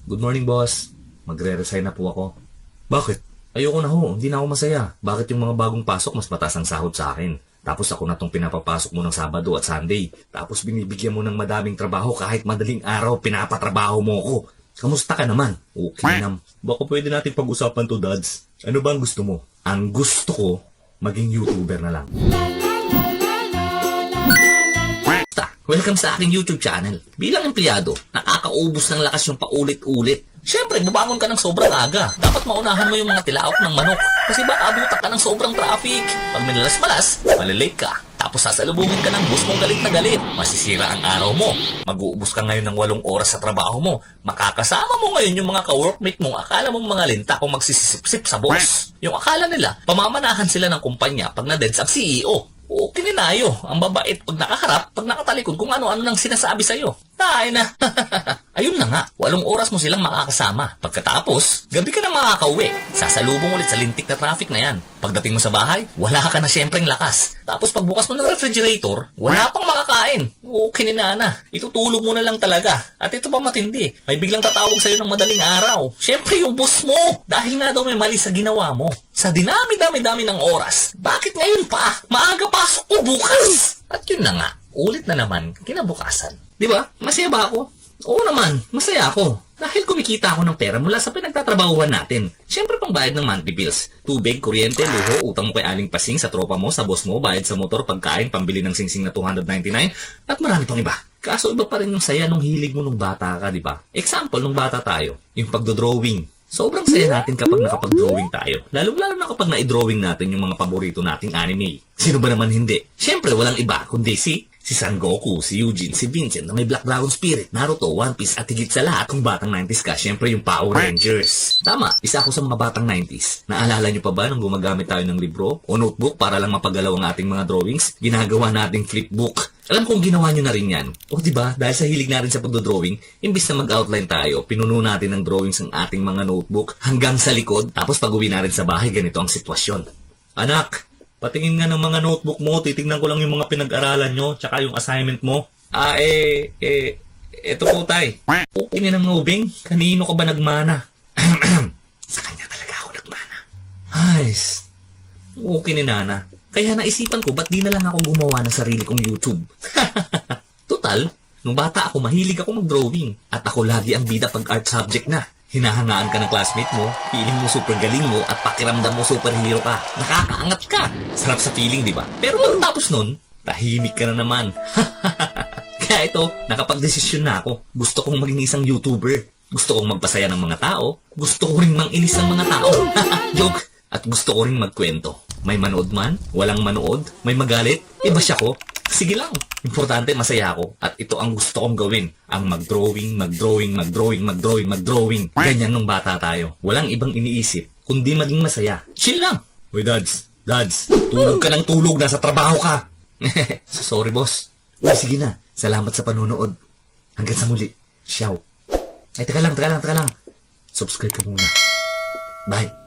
Good morning, boss. Magre-resign na po ako. Bakit? Ayoko na ho. Hindi na ako masaya. Bakit yung mga bagong pasok mas mataas ang sahod sa akin? Tapos ako na tong pinapapasok mo ng Sabado at Sunday. Tapos binibigyan mo ng madaming trabaho kahit madaling araw pinapatrabaho mo ko. Kamusta ka naman? Okay nam. Baka pwede natin pag-usapan to, Dads. Ano ba ang gusto mo? Ang gusto ko, maging YouTuber na lang. Welcome sa aking YouTube channel. Bilang empleyado, nakakaubos ng lakas yung paulit-ulit. Siyempre, bubangon ka ng sobrang aga. Dapat maunahan mo yung mga tilaok ng manok. Kasi baka abutak ka ng sobrang traffic. Pag minalas-malas, malilate ka. Tapos sasalubungin ka ng boss mong galit na galit. Masisira ang araw mo. Mag-uubos ka ngayon ng 8 oras sa trabaho mo. Makakasama mo ngayon yung mga ka-workmate mong akala mong mga linta kung magsisisip-sip sa boss. Yung akala nila, pamamanahan sila ng kumpanya pag na-deads ang CEO. O kininayo, ang babait pag nakaharap, pag nakatalikod kung ano-ano nang sinasabi sa'yo. Tayo na. Ayun na nga, 8 oras mo silang makakasama. Pagkatapos, gabi ka na makakauwi. Sasalubong ulit sa lintik na traffic na yan. Pagdating mo sa bahay, wala ka na syempreng lakas. Tapos pagbukas mo ng refrigerator, wala pang makakain. O kininana, itutulog mo na lang talaga. At ito pa matindi, may biglang tatawag sa'yo ng madaling araw. Syempre yung boss mo, dahil nga daw may mali sa ginawa mo. Sa dinami-dami-dami ng oras, bakit ngayon pa? Maaga pasok ko bukas! At yun na nga, ulit na naman kinabukasan. Di ba? Masaya ba ako? Oo naman, masaya ako. Dahil kumikita ako ng pera mula sa pinagtatrabahuhan natin. Siyempre pang bayad ng monthly bills. Tubig, kuryente, luho, utang mo kay Aling Pasing, sa tropa mo, sa boss mo, bayad sa motor, pagkain, pambili ng singsing na 299, at marami pang iba. Kaso iba pa rin yung saya nung hilig mo nung bata ka, di ba? Example, nung bata tayo, yung pagdodrawing. Sobrang saya natin kapag nakapag-drawing tayo. Lalo-lalo na kapag na-drawing natin yung mga paborito nating anime. Sino ba naman hindi? Siyempre, walang iba kundi si Son Goku, si Eugene, si Vincent na may Black Dragon Spirit, Naruto, One Piece at higit sa lahat kung batang 90s ka, siyempre yung Power Rangers. Tama, isa ako sa mga batang 90s. Naalala nyo pa ba nung gumagamit tayo ng libro o notebook para lang mapagalaw ang ating mga drawings? Ginagawa nating flipbook. Alam kong ginawa nyo na rin yan. O diba, dahil sa hilig natin sa pagdodrawing, imbis na mag-outline tayo, pinuno natin ng drawings ng ating mga notebook hanggang sa likod, tapos pag-uwi na rin sa bahay, ganito ang sitwasyon. Anak, patingin nga ng mga notebook mo, titignan ko lang yung mga pinag-aralan nyo, tsaka yung assignment mo. Eto po tay. Okay na ng ubing, kanino ka ba nagmana? Sa kanya talaga ako nagmana. Ayos. Okay ni Nana. Kaya naisipan ko, ba't di na lang ako gumawa ng sarili kong YouTube? Total, nung bata ako, mahilig ako mag-drawing. At ako lagi ang bida pag art subject na. Hinahangaan ka ng classmate mo, feeling mo super galing mo, at pakiramdam mo superhero ka. Nakakaangat ka. Sarap sa feeling, di ba? Pero pagtapos nun, tahimik ka na naman. Kaya ito, nakapag-desisyon na ako. Gusto kong maging isang YouTuber. Gusto kong magpasaya ng mga tao. Gusto ko rin mang-inis ng mga tao. Joke. At gusto ko rin magkwento. May manood man, walang manood, may magalit, iba siya ko. Sige lang. Importante, masaya ako. At ito ang gusto kong gawin. Ang mag-drawing. Ganyan nung bata tayo. Walang ibang iniisip, kundi maging masaya. Chill lang. Uy, Dads, tulog ka ng tulog. Nasa trabaho ka. Sorry, boss. Uy, sige na. Salamat sa panunood. Hanggang sa muli. Ciao. Ay, teka lang. Subscribe ka muna. Bye.